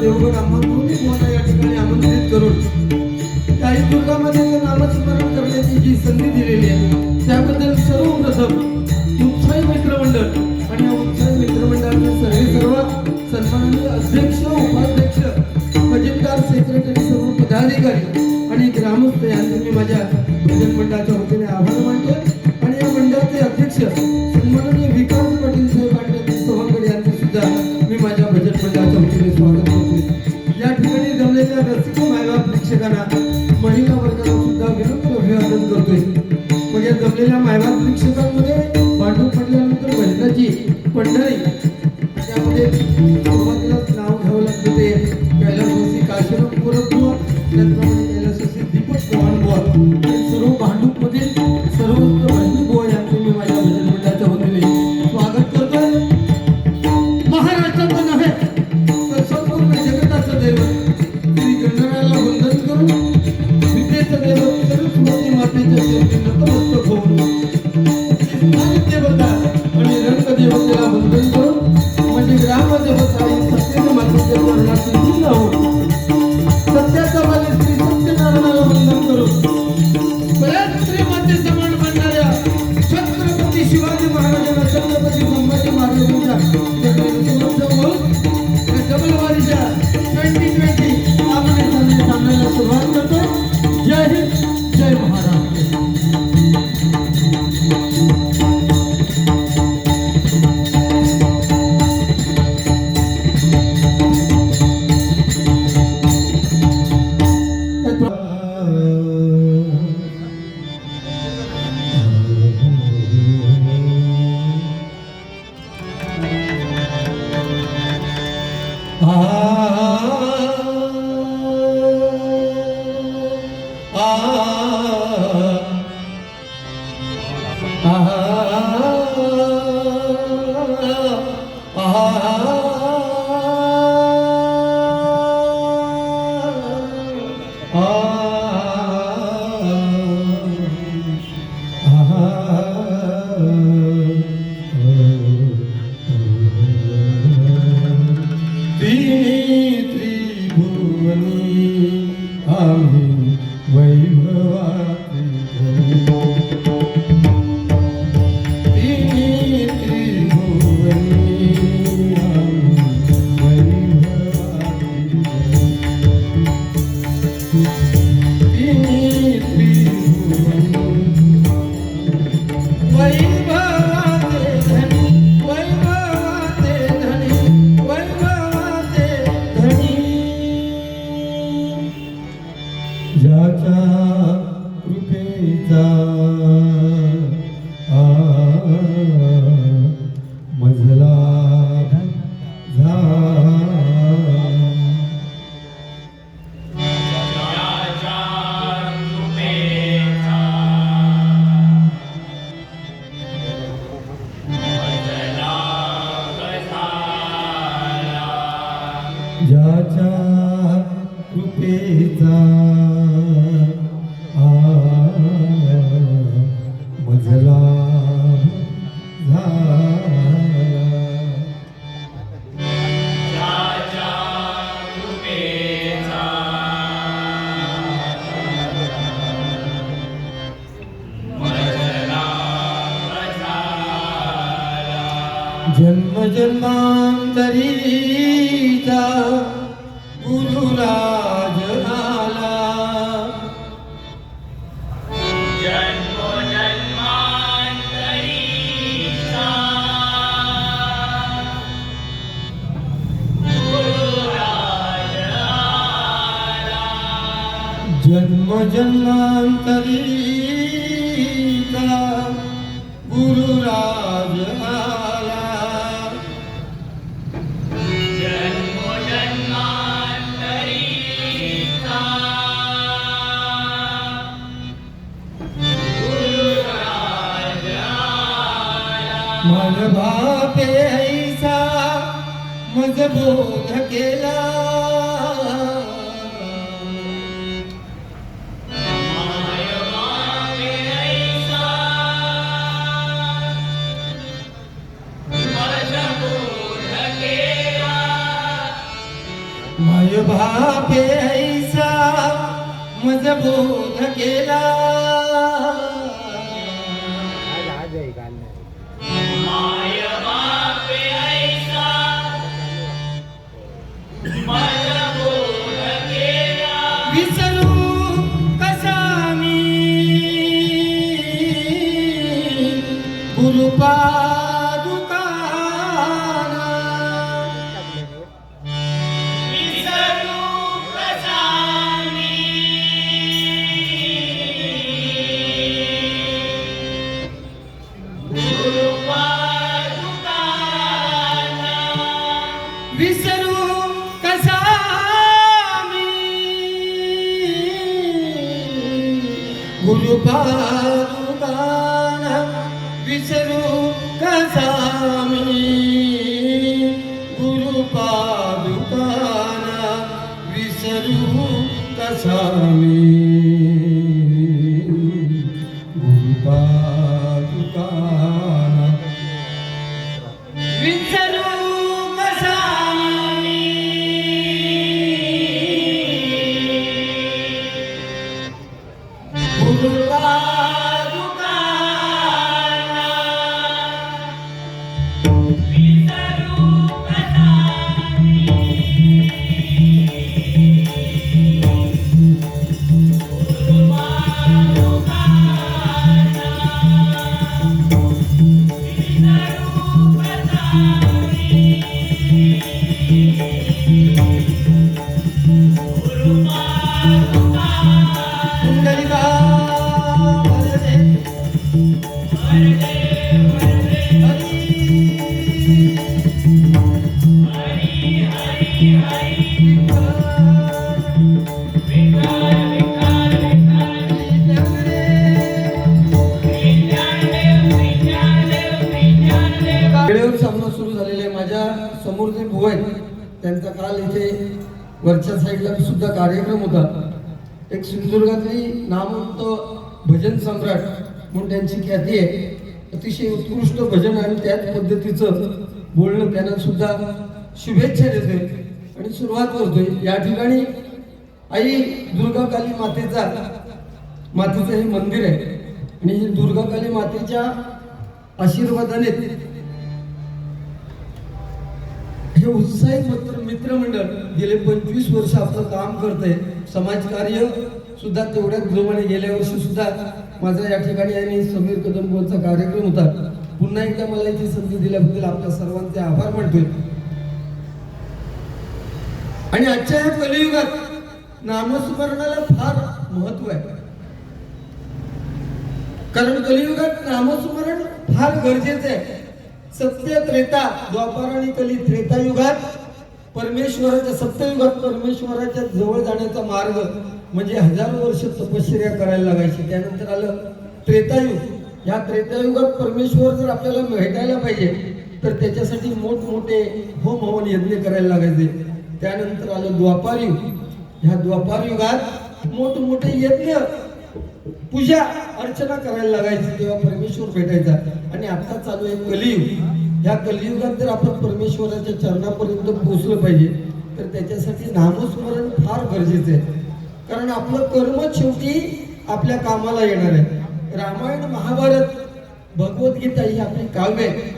देवगड आम्हाला या ठिकाणी आमंत्रित करून त्या दुर्गामध्ये नामच संधी दिलेली आहे त्याबद्दल सर्वप्रथम उत्साही मित्रमंडळ आणि या उत्साही मित्रमंडळाचे सर्व सन्माननीय अध्यक्ष उपाध्यक्ष खजिनदार सेक्रेटरी सर्व पदाधिकारी आणि ग्रामस्थ यांचे मी माझ्या भजन मंडळाच्या वतीने आभार मानतो आणि या मंडळाचे अध्यक्ष सन्माननीय विकास पाटील साहेब आणि सोहंगडे यांचे सुद्धा मी माझ्या भजन मंडळाच्या वतीने स्वागत करतो। या ठिकाणी जमलेल्या रसिक मायबाप प्रेक्षकांना महिला वर्गाला सुद्धा विनम्र अभिवादन करतोय। म्हणजे जमलेल्या मायबाप प्रेक्षकांमध्ये भांडूप पडल्यानंतर भजनाची पंढरी त्यामध्ये सुरुवातीलाच नाव घ्यावं लागतं ते कैलासवासी काशीराम गोरखबुवा त्याचप्रमाणे कैलासवासी दीपक चव्हाण बुवा आणि सर्व भांडूप मधील सर्व भजनी बुवा यांचे मी माझ्या भजन मंडळाच्या वतीने स्वागत करतोय। महाराष्ट्राचं नव्हे तर संपूर्ण जगताचं दैवत श्री गणरायाला वंदन करून विद्येचं दैवत सरस्वती मातेच्या चरणी नतमस्तक होऊन देवता आणि रंग देवतेला वंदन करून म्हणजे ग्रामदेवता आणि सत्य मातेच्या चरणात लीन होऊन सत्याचा वाली श्री सत्यनारायणाला वंदन करून बऱ्याच श्रीमंती समान बनणाऱ्या छत्रपती शिवाजी महाराजांना छत्रपती संभाजी महाराजांच्या डबलवारीच्या 2020 आमने सामन्याला सुरुवात करतो। जय हिंद जय महाराष्ट्र। जन्म जन्मांतरीचा गुरुराज आला जन्म जन्मांतरीचा गुरुराज आला जन्म जन्मांतरीचा गुरुराज आला मन बापे ऐसा मज बोध केला माय बापे ऐसा मज बोध केला गुरुपादुकाना विसरू कसा मी गुरुपादुकाना विसरू कसा मी गुरुपादुकाना विसरू कसा मी गुरुपादुकाना विसरू कसा मी गुरुपादुकाना विसरू कसा मी गुरुपादुकाना विसरू कसा पुंडलिका वरदे वेळेवर सामना सुरू झालेला आहे. माझ्या समोर जे भाऊ आहेत त्यांचा काल इथे वरच्या साईडला सुद्धा कार्यक्रम होता. एक सिंधुदुर्गातली नामवंत भजन सम्राट म्हणून त्यांची ख्याती आहे. अतिशय उत्कृष्ट भजन आणि त्याच पद्धतीचं बोलणं त्यांना सुद्धा शुभेच्छा देतोय आणि सुरुवात करतोय. या ठिकाणी आई दुर्गा काली मातेचं हे मंदिर आहे आणि ही दुर्गा काली मातेच्या आशीर्वादाने हे उत्साही मित्रमंडळ गेले 25 वर्ष आपलं काम करतंय. समाजकार्य सुद्धा तेवढ्याच जोमाने गेल्या वर्षी सुद्धा माझा या ठिकाणी आणि समीर कदमचा कार्यक्रम होता. पुन्हा एकदा मला इथे संधी दिल्याबद्दल आपल्या सर्वांचे आभार मानतोय. आणि आजच्या या कलियुगात नामस्मरणाला फार महत्व आहे, कारण कलियुगात नामस्मरण फार गरजेचं आहे. सत्य त्रेता द्वापार आणि कली त्रेतायुगात परमेश्वराच्या सत्ययुगात परमेश्वराच्या जवळ जाण्याचा मार्ग म्हणजे हजारो वर्ष तपश्चर्या करायला लागायची. त्यानंतर आलं त्रेतायुग. या त्रेतायुगात परमेश्वर जर आपल्याला भेटायला पाहिजे तर त्याच्यासाठी मोठमोठे होम हवन यज्ञ करायला लागायचे. त्यानंतर आलं द्वापार युग. ह्या द्वापार युगात मोठमोठे यज्ञ पूजा अर्चना करायला लागायची, तेव्हा परमेश्वर भेटायचा. आणि आता चालू आहे कलियुग. ह्या कलियुगात जर आपण परमेश्वराच्या चरणापर्यंत पोहोचलं पाहिजे तर त्याच्यासाठी नामस्मरण फार गरजेचं आहे, कारण आपलं कर्म शेवटी आपल्या कामाला येणार आहे. रामायण महाभारत भगवद्गीता ही आपली काव्य आहे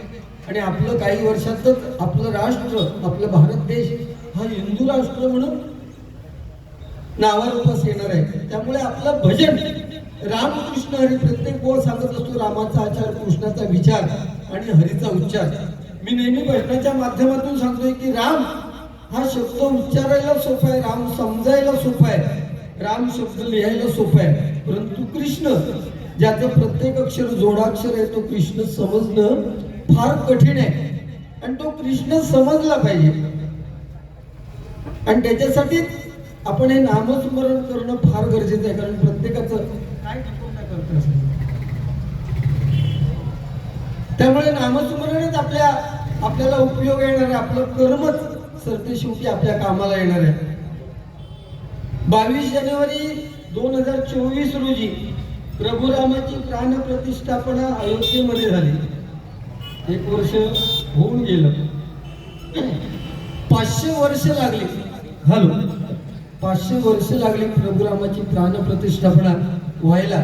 आणि आपलं काही वर्षातच आपलं राष्ट्र आपलं भारत देश हा हिंदू राष्ट्र म्हणून नावारूपास येणार आहे. त्यामुळे आपलं भजन रामकृष्ण हरी प्रत्येक बोल सांगत असतो रामाचा आचार, कृष्णाचा विचार आणि हरीचा उच्चार. मी नेहमी भजनाच्या माध्यमातून सांगतोय की राम हा शब्द उच्चारायला सोपा आहे, राम समजायला सोपा आहे, राम शब्द लिहायला सोपा आहे, परंतु कृष्ण ज्याचं प्रत्येक अक्षर जोडाक्षर आहे तो कृष्ण समजणं फार कठीण आहे. आणि तो कृष्ण समजला पाहिजे आणि त्याच्यासाठी आपण हे नामस्मरण करणं फार गरजेचं आहे, कारण प्रत्येकाचं काय करत. त्यामुळे नामस्मरणच आपल्याला उपयोग येणार आहे. आपलं कर्मच सरते शेवटी आपल्या कामाला येणार आहे. 22 जानेवारी 2024 रोजी प्रभू रामाची प्राण प्रतिष्ठापना अयोध्येमध्ये झाली. 1 वर्ष होऊन गेलं. 500 वर्ष लागली. 500 वर्ष लागली प्रभू रामाची प्राण प्रतिष्ठापना व्हायला.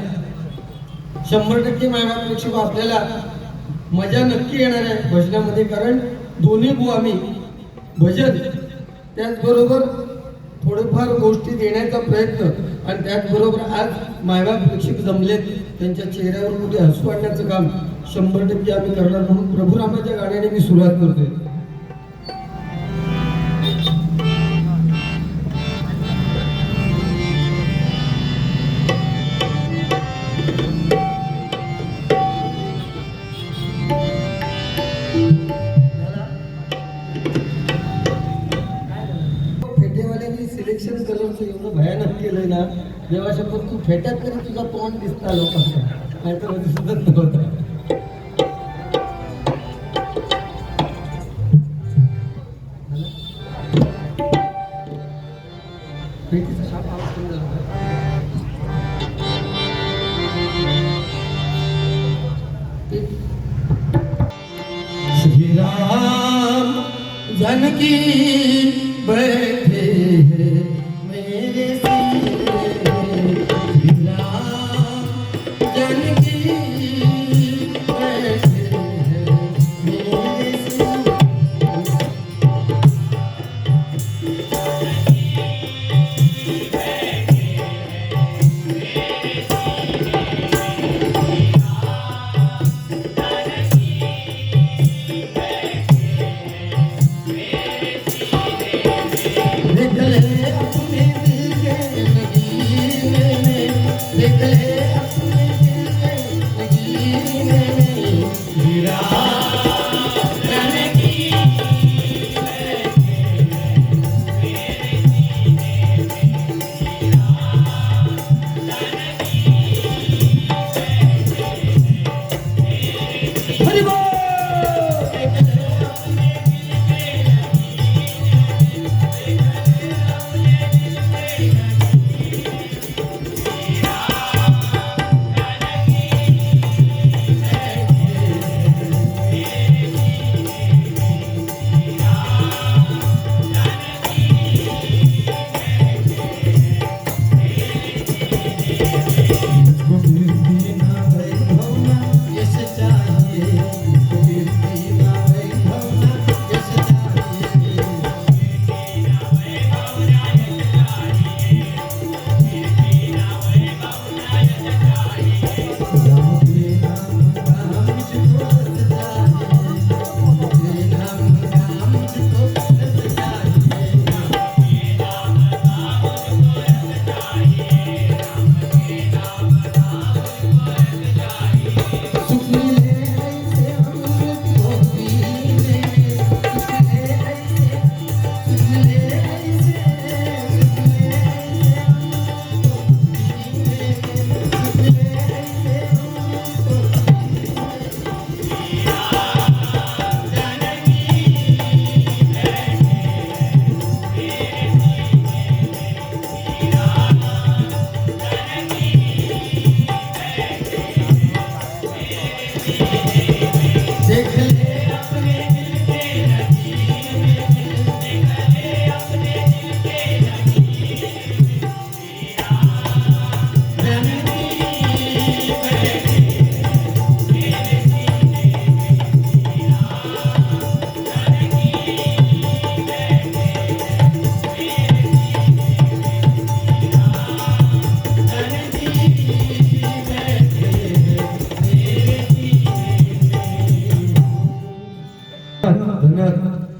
100% माझ्यापेक्षा आपल्याला मजा नक्की येणार आहे भजनामध्ये, कारण दोन्ही भाऊ आम्ही भजन त्याचबरोबर थोडेफार गोष्टी देण्याचा प्रयत्न आणि त्याचबरोबर आज मायबाप प्रेक्षक जमलेत त्यांच्या चेहऱ्यावर कुठे हसू आणण्याचं काम 100% आम्ही करणार म्हणून प्रभू रामाच्या गाण्याने मी सुरुवात करतोय. फेटेवाल्यांनी सिलेक्शन कलरचं एवढं भयानक केलंय ना, देवाच्या पण तू फेट्यात तरी तुझा तोंड दिसता लोकांना, नाहीतर दिसतच नव्हता. पेटीचा शाप आवाज कमी झाला का? श्रीराम जानकी बैठे हैं मेरे सिर, श्रीराम जानकी बैठे हैं मेरे सिर.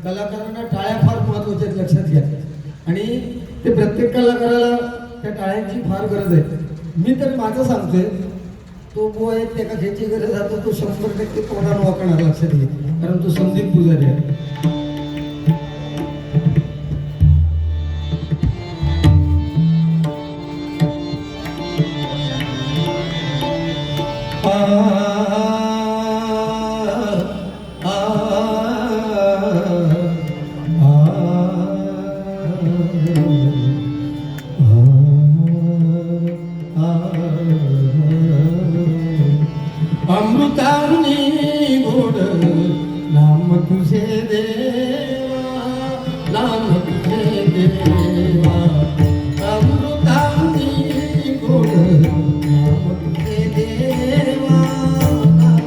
कलाकारांना टाळ्या फार महत्वाच्या आहेत, लक्षात घ्या. आणि ते प्रत्येक कलाकाराला त्या टाळ्यांची फार गरज आहे. मी तर माझं सांगतोय, तो बो आहे त्याला घ्यायची गरज आहे, तो 100% पोटानं वाकणार, लक्षात घे, कारण तो संदीप पुजारी आहे. अमृतानी गोड नाम तुझे देवा, नाम तुझे देवा. अमृतानी गोड नाम तुझे देवा, नाम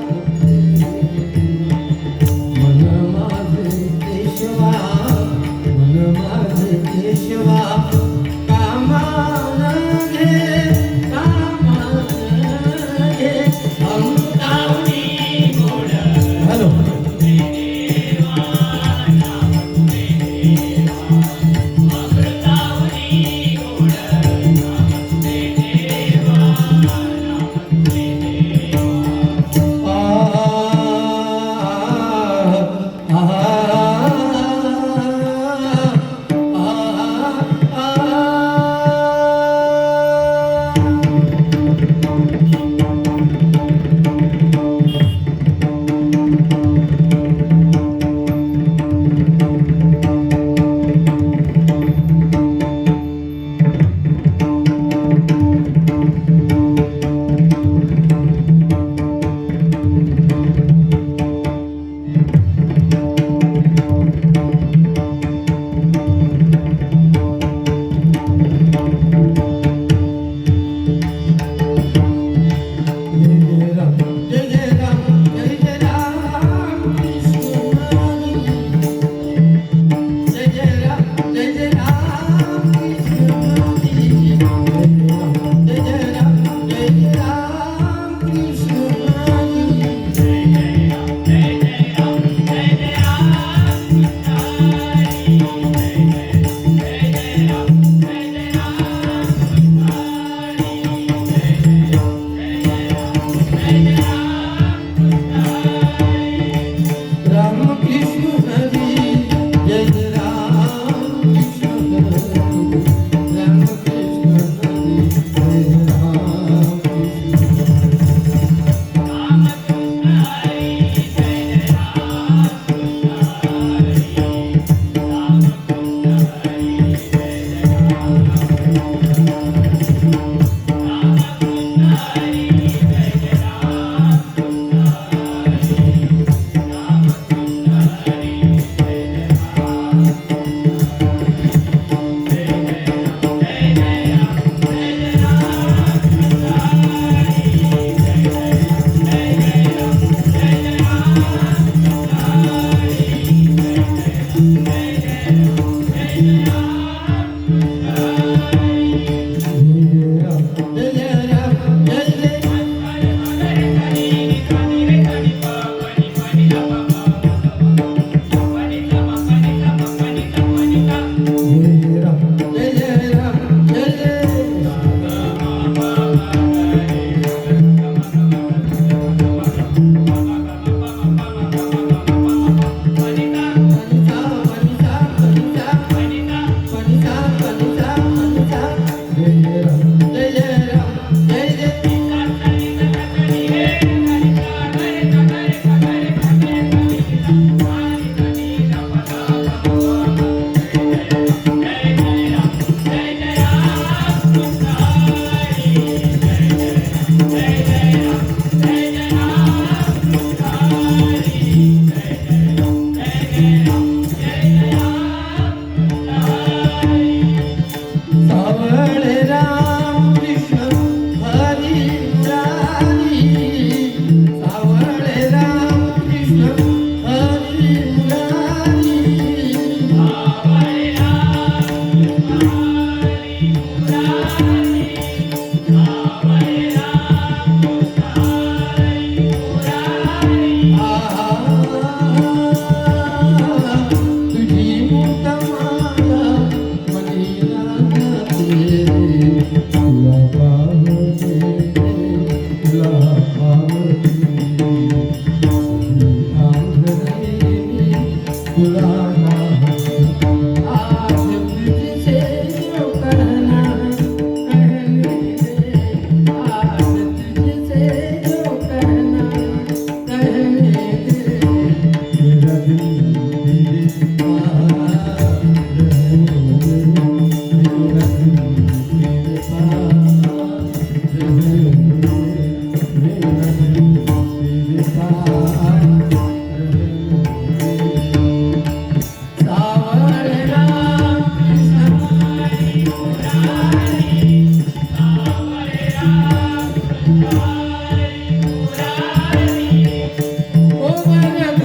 पाण्यात